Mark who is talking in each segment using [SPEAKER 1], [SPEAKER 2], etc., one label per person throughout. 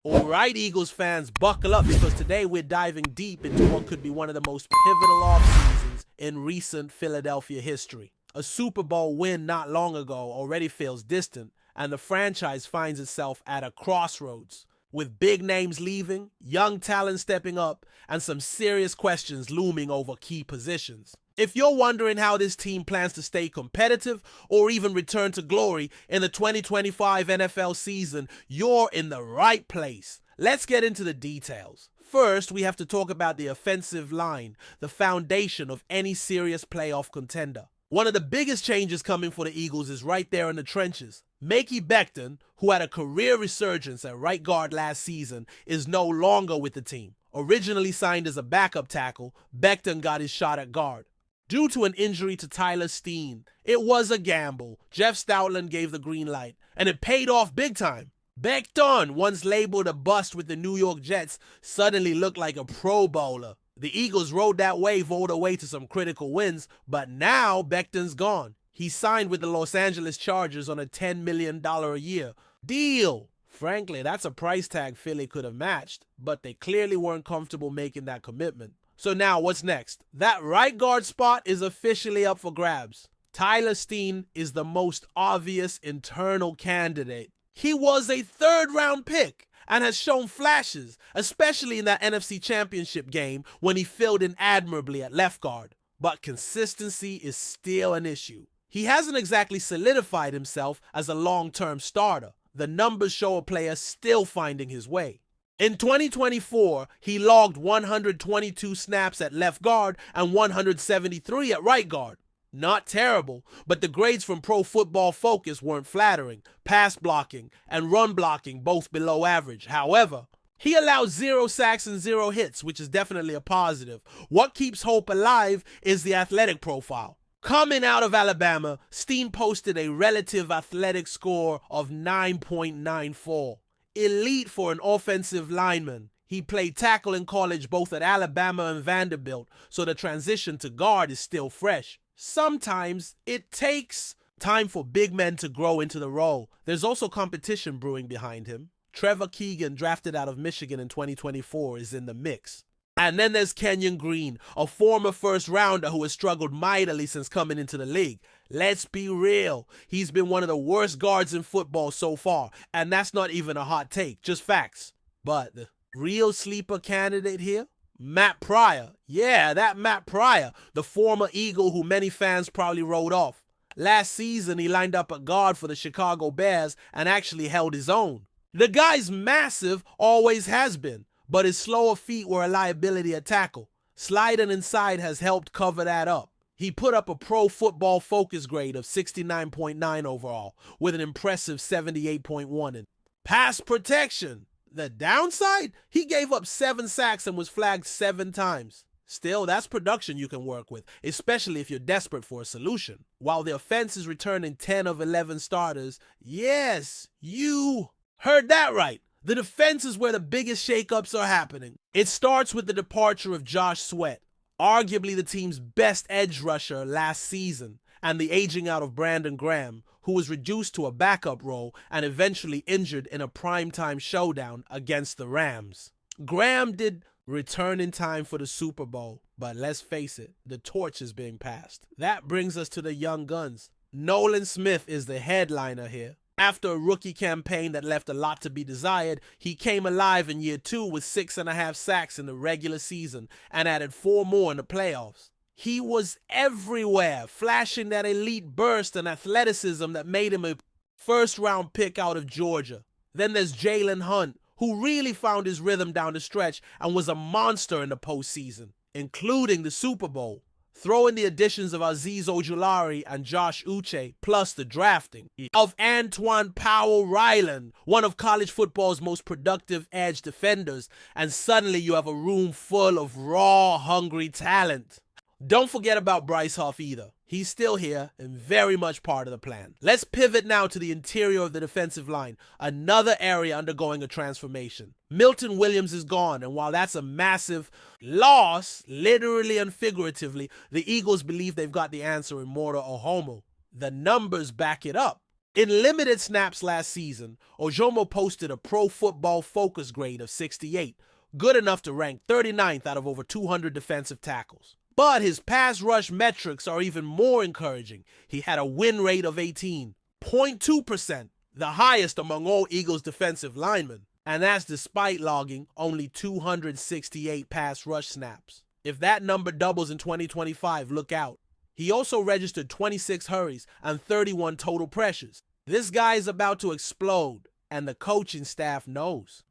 [SPEAKER 1] Alright, Eagles fans, buckle up because today we're diving deep into what could be one of the most pivotal off-seasons in recent Philadelphia history. A Super Bowl win not long ago already feels distant, and the franchise finds itself at a crossroads. With big names leaving, young talent stepping up, and some serious questions looming over key positions. If you're wondering how this team plans to stay competitive or even return to glory in the 2025 NFL season, you're in the right place. Let's get into the details. First, we have to talk about the offensive line, the foundation of any serious playoff contender. One of the biggest changes coming for the Eagles is right there in the trenches. Mekhi Becton, who had a career resurgence at right guard last season, is no longer with the team. Originally signed as a backup tackle, Becton got his shot at guard. Due to an injury to Tyler Steen, it was a gamble. Jeff Stoutland gave the green light, and it paid off big time. Becton, once labeled a bust with the New York Jets, suddenly looked like a Pro Bowler. The Eagles rode that wave all the way to some critical wins, but now Becton's gone. He signed with the Los Angeles Chargers on a $10 million a year deal. Frankly, that's a price tag Philly could have matched, but they clearly weren't comfortable making that commitment. So now what's next? That right guard spot is officially up for grabs. Tyler Steen is the most obvious internal candidate. He was a third-round pick and has shown flashes, especially in that NFC Championship game when he filled in admirably at left guard. But consistency is still an issue. He hasn't exactly solidified himself as a long-term starter. The numbers show a player still finding his way. In 2024, he logged 122 snaps at left guard and 173 at right guard. Not terrible, but the grades from Pro Football Focus weren't flattering. Pass blocking and run blocking both below average. However, he allowed 0 sacks and 0 hits, which is definitely a positive. What keeps hope alive is the athletic profile. Coming out of Alabama, Steen posted a relative athletic score of 9.94. Elite for an offensive lineman. He played tackle in college both at Alabama and Vanderbilt, so the transition to guard is still fresh. Sometimes it takes time for big men to grow into the role. There's also competition brewing behind him. Trevor Keegan, drafted out of Michigan in 2024, is in the mix. And then there's Kenyon Green, a former first-rounder who has struggled mightily since coming into the league. Let's be real, he's been one of the worst guards in football so far, and that's not even a hot take, just facts. But the real sleeper candidate here? Matt Pryor. Yeah, that Matt Pryor, the former Eagle who many fans probably wrote off. Last season, he lined up at guard for the Chicago Bears and actually held his own. The guy's massive, always has been, but his slower feet were a liability at tackle. Sliding inside has helped cover that up. He put up a Pro Football Focus grade of 69.9 overall, with an impressive 78.1 in pass protection. The downside? He gave up 7 sacks and was flagged 7 times. Still, that's production you can work with, especially if you're desperate for a solution. While the offense is returning 10 of 11 starters, yes, you heard that right. The defense is where the biggest shakeups are happening. It starts with the departure of Josh Sweat, arguably the team's best edge rusher last season, and the aging out of Brandon Graham, who was reduced to a backup role and eventually injured in a primetime showdown against the Rams. Graham did return in time for the Super Bowl, but let's face it, the torch is being passed. That brings us to the young guns. Nolan Smith is the headliner here. After a rookie campaign that left a lot to be desired, he came alive in year 2 with 6.5 sacks in the regular season and added 4 more in the playoffs. He was everywhere, flashing that elite burst and athleticism that made him a first-round pick out of Georgia. Then there's Jalen Hunt, who really found his rhythm down the stretch and was a monster in the postseason, including the Super Bowl. Throw in the additions of Azeez Ojulari and Josh Uche, plus the drafting of Antoine Powell-Ryland, one of college football's most productive edge defenders, and suddenly you have a room full of raw, hungry talent. Don't forget about Bryce Huff either. He's still here and very much part of the plan. Let's pivot now to the interior of the defensive line, another area undergoing a transformation. Milton Williams is gone, and while that's a massive loss, literally and figuratively, the Eagles believe they've got the answer in Mortar Ohomo. The numbers back it up. In limited snaps last season, Ojomo posted a Pro Football Focus grade of 68, good enough to rank 39th out of over 200 defensive tackles. But his pass rush metrics are even more encouraging. He had a win rate of 18.2%, the highest among all Eagles defensive linemen, and that's despite logging only 268 pass rush snaps. If that number doubles in 2025, look out. He also registered 26 hurries and 31 total pressures. This guy is about to explode, and the coaching staff knows.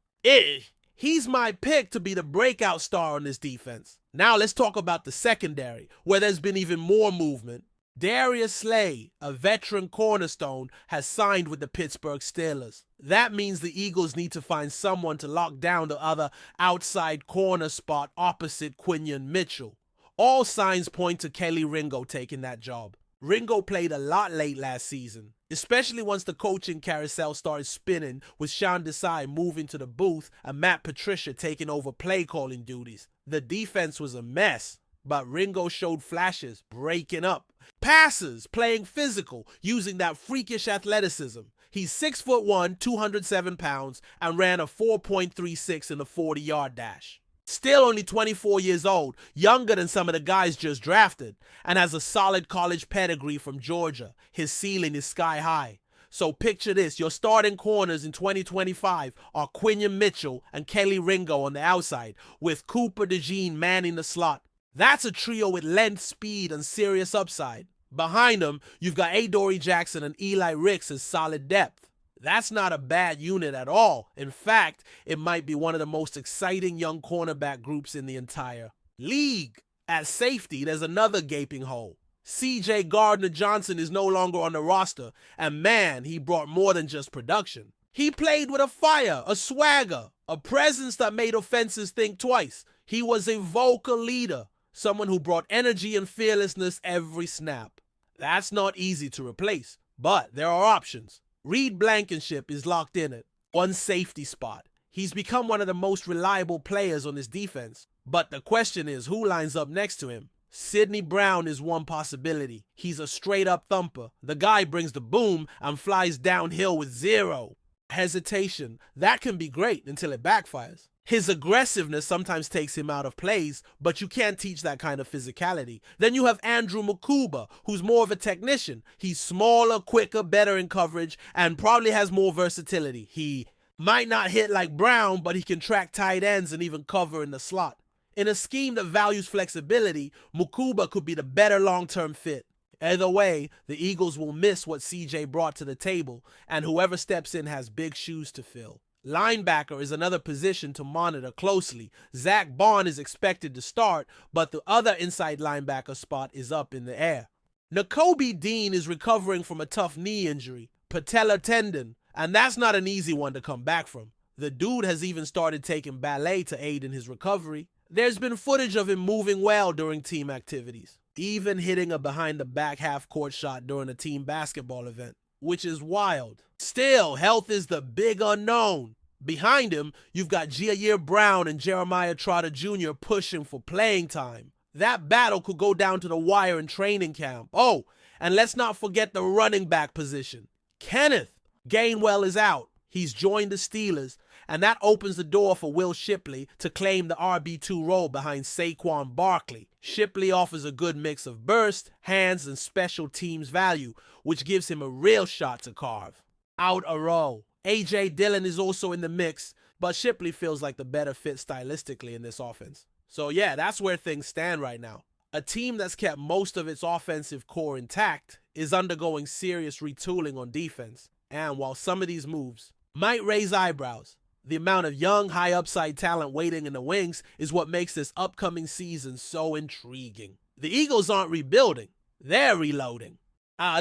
[SPEAKER 1] He's my pick to be the breakout star on this defense. Now let's talk about the secondary, where there's been even more movement. Darius Slay, a veteran cornerstone, has signed with the Pittsburgh Steelers. That means the Eagles need to find someone to lock down the other outside corner spot opposite Quinyon Mitchell. All signs point to Kelly Ringo taking that job. Ringo played a lot late last season, especially once the coaching carousel started spinning with Sean Desai moving to the booth and Matt Patricia taking over play calling duties. The defense was a mess, but Ringo showed flashes, breaking up. Passes, playing physical, using that freakish athleticism. He's 6'1", 207 pounds, and ran a 4.36 in the 40-yard dash. Still only 24 years old, younger than some of the guys just drafted, and has a solid college pedigree from Georgia. His ceiling is sky high. So picture this, your starting corners in 2025 are Quinyon Mitchell and Kelly Ringo on the outside, with Cooper DeJean manning the slot. That's a trio with length, speed, and serious upside. Behind them, you've got Adoree Jackson and Eli Ricks as solid depth. That's not a bad unit at all. In fact, it might be one of the most exciting young cornerback groups in the entire league. At safety, there's another gaping hole. C.J. Gardner-Johnson is no longer on the roster, and man, he brought more than just production. He played with a fire, a swagger, a presence that made offenses think twice. He was a vocal leader, someone who brought energy and fearlessness every snap. That's not easy to replace, but there are options. Reed Blankenship is locked in at one safety spot. He's become one of the most reliable players on this defense, but the question is who lines up next to him? Sidney Brown is one possibility. He's a straight-up thumper. The guy brings the boom and flies downhill with zero hesitation. That can be great until it backfires. His aggressiveness sometimes takes him out of plays, but you can't teach that kind of physicality. Then you have Andrew Mukuba, who's more of a technician. He's smaller, quicker, better in coverage, and probably has more versatility. He might not hit like Brown, but he can track tight ends and even cover in the slot. In a scheme that values flexibility, Mukuba could be the better long-term fit. Either way, the Eagles will miss what CJ brought to the table, and whoever steps in has big shoes to fill. Linebacker is another position to monitor closely. Zach Bond is expected to start, but the other inside linebacker spot is up in the air. Nakobe Dean is recovering from a tough knee injury, patellar tendon, and that's not an easy one to come back from. The dude has even started taking ballet to aid in his recovery. There's been footage of him moving well during team activities, even hitting a behind-the-back half-court shot during a team basketball event, which is wild. Still, health is the big unknown. Behind him, you've got Jair Brown and Jeremiah Trotter Jr. pushing for playing time. That battle could go down to the wire in training camp. Oh, and let's not forget the running back position. Kenneth Gainwell is out. He's joined the Steelers, and that opens the door for Will Shipley to claim the RB2 role behind Saquon Barkley. Shipley offers a good mix of burst, hands, and special teams value, which gives him a real shot to carve out a row. A.J. Dillon is also in the mix, but Shipley feels like the better fit stylistically in this offense. So yeah, that's where things stand right now. A team that's kept most of its offensive core intact is undergoing serious retooling on defense, and while some of these moves might raise eyebrows, the amount of young, high upside talent waiting in the wings is what makes this upcoming season so intriguing. The Eagles aren't rebuilding, they're reloading.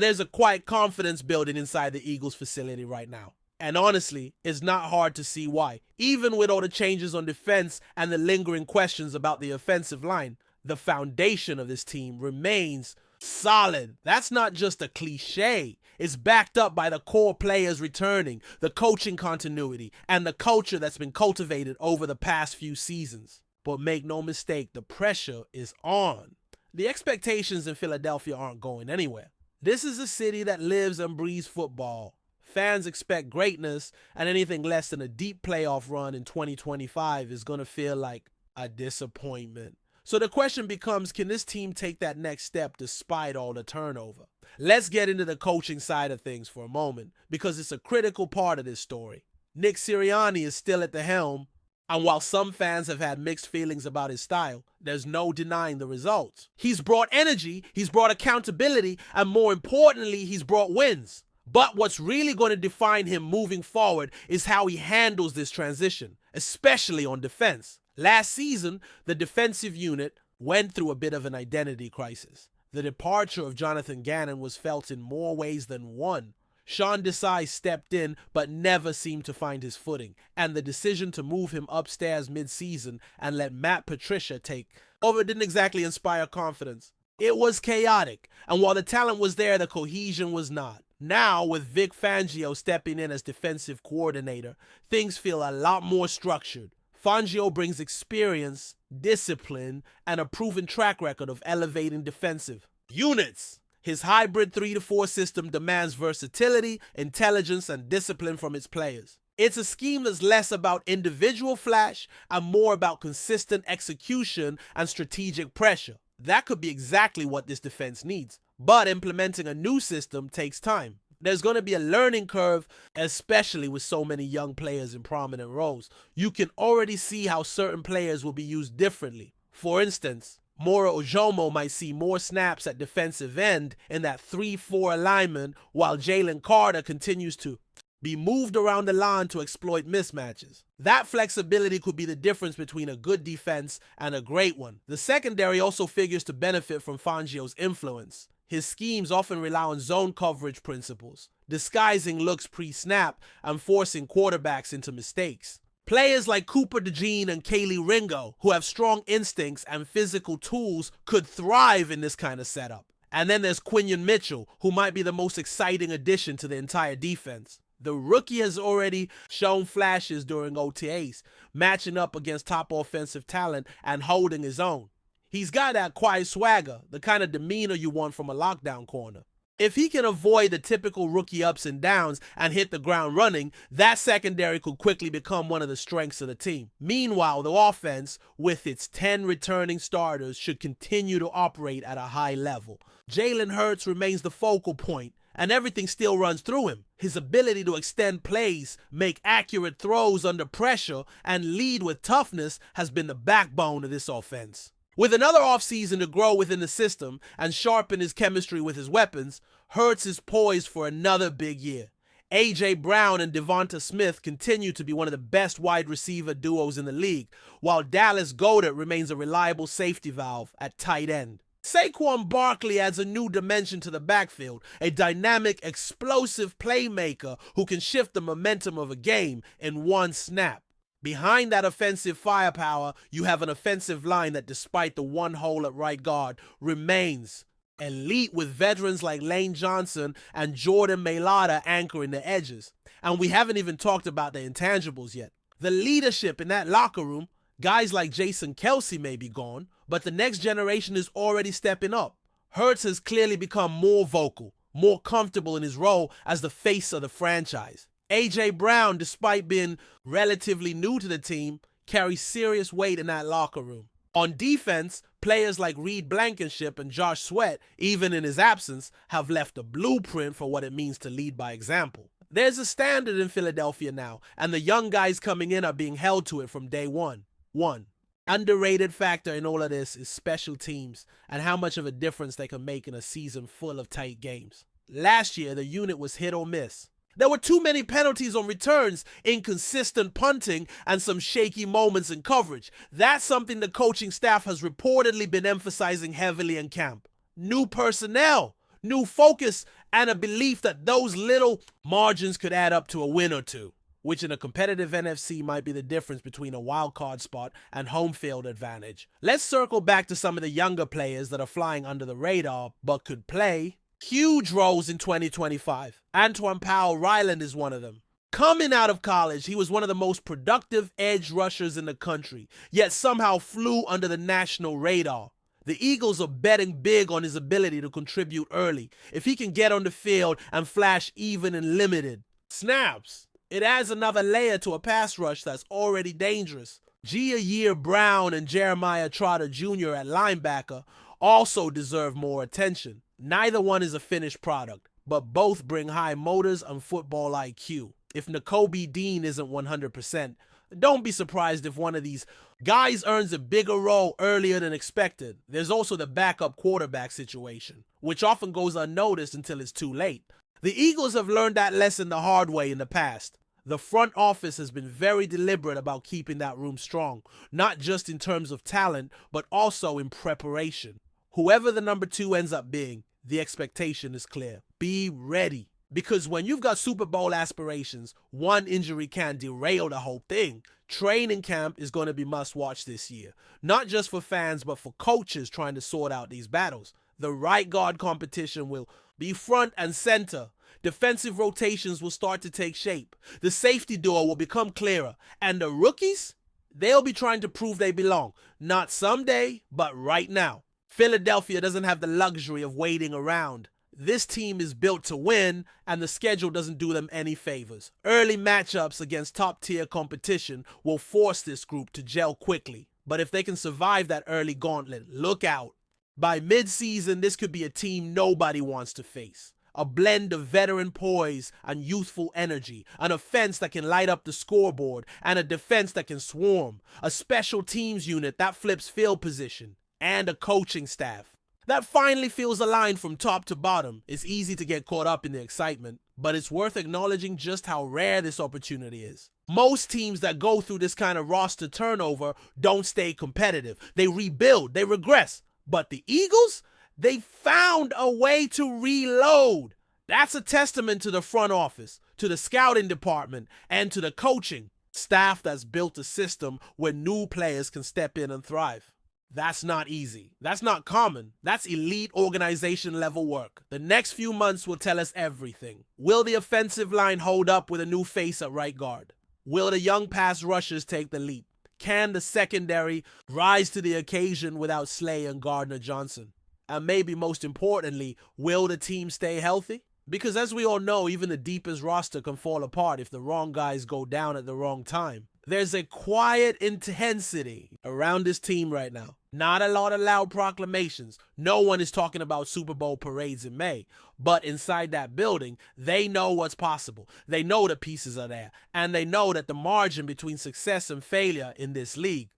[SPEAKER 1] There's a quiet confidence building inside the Eagles facility right now. And honestly, it's not hard to see why. Even with all the changes on defense and the lingering questions about the offensive line, the foundation of this team remains solid. That's not just a cliche. It's backed up by the core players returning, the coaching continuity, and the culture that's been cultivated over the past few seasons. But make no mistake, the pressure is on. The expectations in Philadelphia aren't going anywhere. This is a city that lives and breathes football. Fans expect greatness, and anything less than a deep playoff run in 2025 is going to feel like a disappointment. So the question becomes, can this team take that next step despite all the turnover? Let's get into the coaching side of things for a moment, because it's a critical part of this story. Nick Sirianni is still at the helm, and while some fans have had mixed feelings about his style, there's no denying the results. He's brought energy, he's brought accountability, and more importantly, he's brought wins. But what's really going to define him moving forward is how he handles this transition, especially on defense. Last season, the defensive unit went through a bit of an identity crisis. The departure of Jonathan Gannon was felt in more ways than one. Sean Desai stepped in but never seemed to find his footing, and the decision to move him upstairs mid-season and let Matt Patricia take over didn't exactly inspire confidence. It was chaotic, and while the talent was there, the cohesion was not. Now, with Vic Fangio stepping in as defensive coordinator, things feel a lot more structured. Fangio brings experience, discipline, and a proven track record of elevating defensive units. His hybrid 3-4 system demands versatility, intelligence, and discipline from its players. It's a scheme that's less about individual flash and more about consistent execution and strategic pressure. That could be exactly what this defense needs. But implementing a new system takes time. There's going to be a learning curve, especially with so many young players in prominent roles. You can already see how certain players will be used differently. For instance, Mora Ojomo might see more snaps at defensive end in that 3-4 alignment, while Jalen Carter continues to be moved around the line to exploit mismatches. That flexibility could be the difference between a good defense and a great one. The secondary also figures to benefit from Fangio's influence. His schemes often rely on zone coverage principles, disguising looks pre-snap and forcing quarterbacks into mistakes. Players like Cooper DeJean and Kaylee Ringo, who have strong instincts and physical tools, could thrive in this kind of setup. And then there's Quinion Mitchell, who might be the most exciting addition to the entire defense. The rookie has already shown flashes during OTAs, matching up against top offensive talent and holding his own. He's got that quiet swagger, the kind of demeanor you want from a lockdown corner. If he can avoid the typical rookie ups and downs and hit the ground running, that secondary could quickly become one of the strengths of the team. Meanwhile, the offense, with its 10 returning starters, should continue to operate at a high level. Jalen Hurts remains the focal point, and everything still runs through him. His ability to extend plays, make accurate throws under pressure, and lead with toughness has been the backbone of this offense. With another offseason to grow within the system and sharpen his chemistry with his weapons, Hurts is poised for another big year. A.J. Brown and Devonta Smith continue to be one of the best wide receiver duos in the league, while Dallas Goedert remains a reliable safety valve at tight end. Saquon Barkley adds a new dimension to the backfield, a dynamic, explosive playmaker who can shift the momentum of a game in one snap. Behind that offensive firepower, you have an offensive line that, despite the one hole at right guard, remains elite, with veterans like Lane Johnson and Jordan Mailata anchoring the edges. And we haven't even talked about the intangibles yet. The leadership in that locker room, guys like Jason Kelce may be gone, but the next generation is already stepping up. Hurts has clearly become more vocal, more comfortable in his role as the face of the franchise. A.J. Brown, despite being relatively new to the team, carries serious weight in that locker room. On defense, players like Reed Blankenship and Josh Sweat, even in his absence, have left a blueprint for what it means to lead by example. There's a standard in Philadelphia now, and the young guys coming in are being held to it from day one. One underrated factor in all of this is special teams and how much of a difference they can make in a season full of tight games. Last year, the unit was hit or miss. There were too many penalties on returns, inconsistent punting, and some shaky moments in coverage. That's something the coaching staff has reportedly been emphasizing heavily in camp. New personnel, new focus, and a belief that those little margins could add up to a win or two, which in a competitive NFC might be the difference between a wild card spot and home field advantage. Let's circle back to some of the younger players that are flying under the radar but could play huge roles in 2025. Antoine Powell-Ryland is one of them. Coming out of college, he was one of the most productive edge rushers in the country, yet somehow flew under the national radar. The Eagles are betting big on his ability to contribute early. If he can get on the field and flash even in limited snaps, it adds another layer to a pass rush that's already dangerous. Gia Brown and Jeremiah Trotter Jr. at linebacker also deserve more attention. Neither one is a finished product, but both bring high motors and football IQ. If Nakobe Dean isn't 100%, don't be surprised if one of these guys earns a bigger role earlier than expected. There's also the backup quarterback situation, which often goes unnoticed until it's too late. The Eagles have learned that lesson the hard way in the past. The front office has been very deliberate about keeping that room strong, not just in terms of talent, but also in preparation. Whoever the number 2 ends up being, the expectation is clear. Be ready. Because when you've got Super Bowl aspirations, one injury can derail the whole thing. Training camp is going to be must-watch this year. Not just for fans, but for coaches trying to sort out these battles. The right guard competition will be front and center. Defensive rotations will start to take shape. The safety duo will become clearer. And the rookies, they'll be trying to prove they belong. Not someday, but right now. Philadelphia doesn't have the luxury of waiting around. This team is built to win, and the schedule doesn't do them any favors. Early matchups against top-tier competition will force this group to gel quickly. But if they can survive that early gauntlet, look out. By mid-season, this could be a team nobody wants to face. A blend of veteran poise and youthful energy, an offense that can light up the scoreboard, and a defense that can swarm, a special teams unit that flips field position, and a coaching staff that finally feels aligned from top to bottom. It's easy to get caught up in the excitement, but it's worth acknowledging just how rare this opportunity is. Most teams that go through this kind of roster turnover don't stay competitive. They rebuild, they regress. But the Eagles, they found a way to reload. That's a testament to the front office, to the scouting department, and to the coaching staff that's built a system where new players can step in and thrive. That's not easy. That's not common. That's elite organization level work. The next few months will tell us everything. Will the offensive line hold up with a new face at right guard? Will the young pass rushers take the leap? Can the secondary rise to the occasion without Slay and Gardner-Johnson? And maybe most importantly, will the team stay healthy? Because as we all know, even the deepest roster can fall apart if the wrong guys go down at the wrong time. There's a quiet intensity around this team right now. Not a lot of loud proclamations. No one is talking about Super Bowl parades in May. But inside that building, they know what's possible. They know the pieces are there. And they know that the margin between success and failure in this league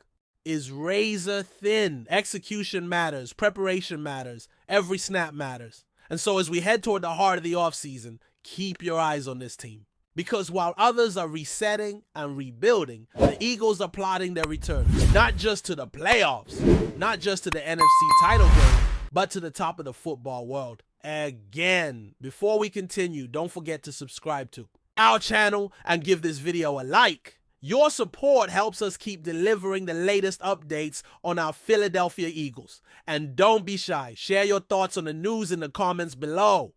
[SPEAKER 1] is razor thin. Execution matters. Preparation matters. Every snap matters. And so as we head toward the heart of the offseason, keep your eyes on this team. Because while others are resetting and rebuilding, the Eagles are plotting their return. Not just to the playoffs, not just to the NFC title game, but to the top of the football world. Again, before we continue, don't forget to subscribe to our channel and give this video a like. Your support helps us keep delivering the latest updates on our Philadelphia Eagles. And don't be shy. Share your thoughts on the news in the comments below.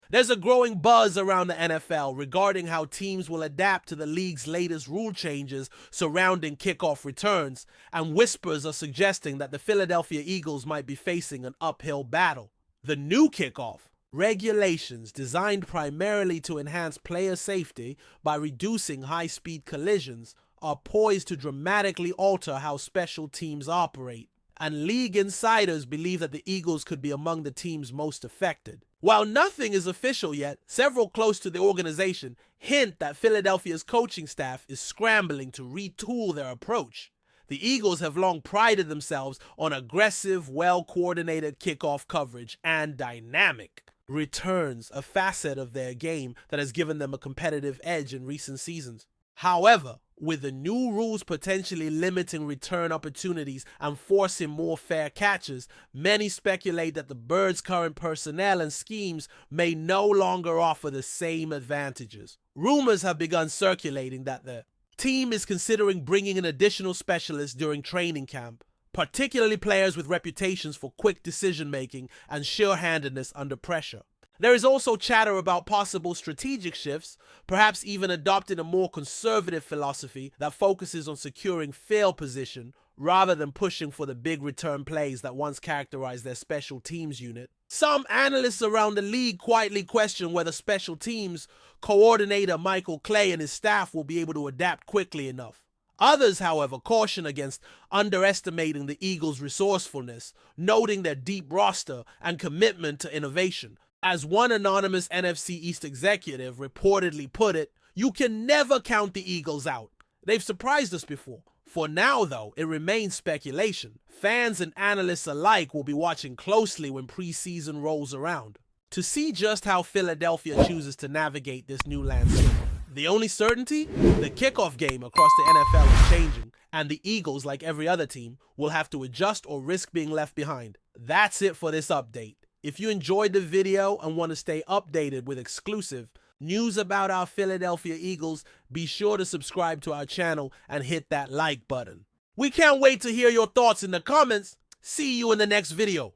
[SPEAKER 1] There's a growing buzz around the NFL regarding how teams will adapt to the league's latest rule changes surrounding kickoff returns, and whispers are suggesting that the Philadelphia Eagles might be facing an uphill battle. The new kickoff regulations, designed primarily to enhance player safety by reducing high-speed collisions, are poised to dramatically alter how special teams operate, and league insiders believe that the Eagles could be among the teams most affected. While nothing is official yet, several close to the organization hint that Philadelphia's coaching staff is scrambling to retool their approach. The Eagles have long prided themselves on aggressive, well-coordinated kickoff coverage and dynamic returns, a facet of their game that has given them a competitive edge in recent seasons. However, with the new rules potentially limiting return opportunities and forcing more fair catches, many speculate that the Birds' current personnel and schemes may no longer offer the same advantages. Rumors have begun circulating that the team is considering bringing in additional specialists during training camp, particularly players with reputations for quick decision-making and sure-handedness under pressure. There is also chatter about possible strategic shifts, perhaps even adopting a more conservative philosophy that focuses on securing field position rather than pushing for the big return plays that once characterized their special teams unit. Some analysts around the league quietly question whether special teams coordinator Michael Clay and his staff will be able to adapt quickly enough. Others, however, caution against underestimating the Eagles' resourcefulness, noting their deep roster and commitment to innovation. As one anonymous NFC East executive reportedly put it, "You can never count the Eagles out. They've surprised us before." For now, though, it remains speculation. Fans and analysts alike will be watching closely when preseason rolls around to see just how Philadelphia chooses to navigate this new landscape. The only certainty? The kickoff game across the NFL is changing, and the Eagles, like every other team, will have to adjust or risk being left behind. That's it for this update. If you enjoyed the video and want to stay updated with exclusive news about our Philadelphia Eagles, be sure to subscribe to our channel and hit that like button. We can't wait to hear your thoughts in the comments. See you in the next video.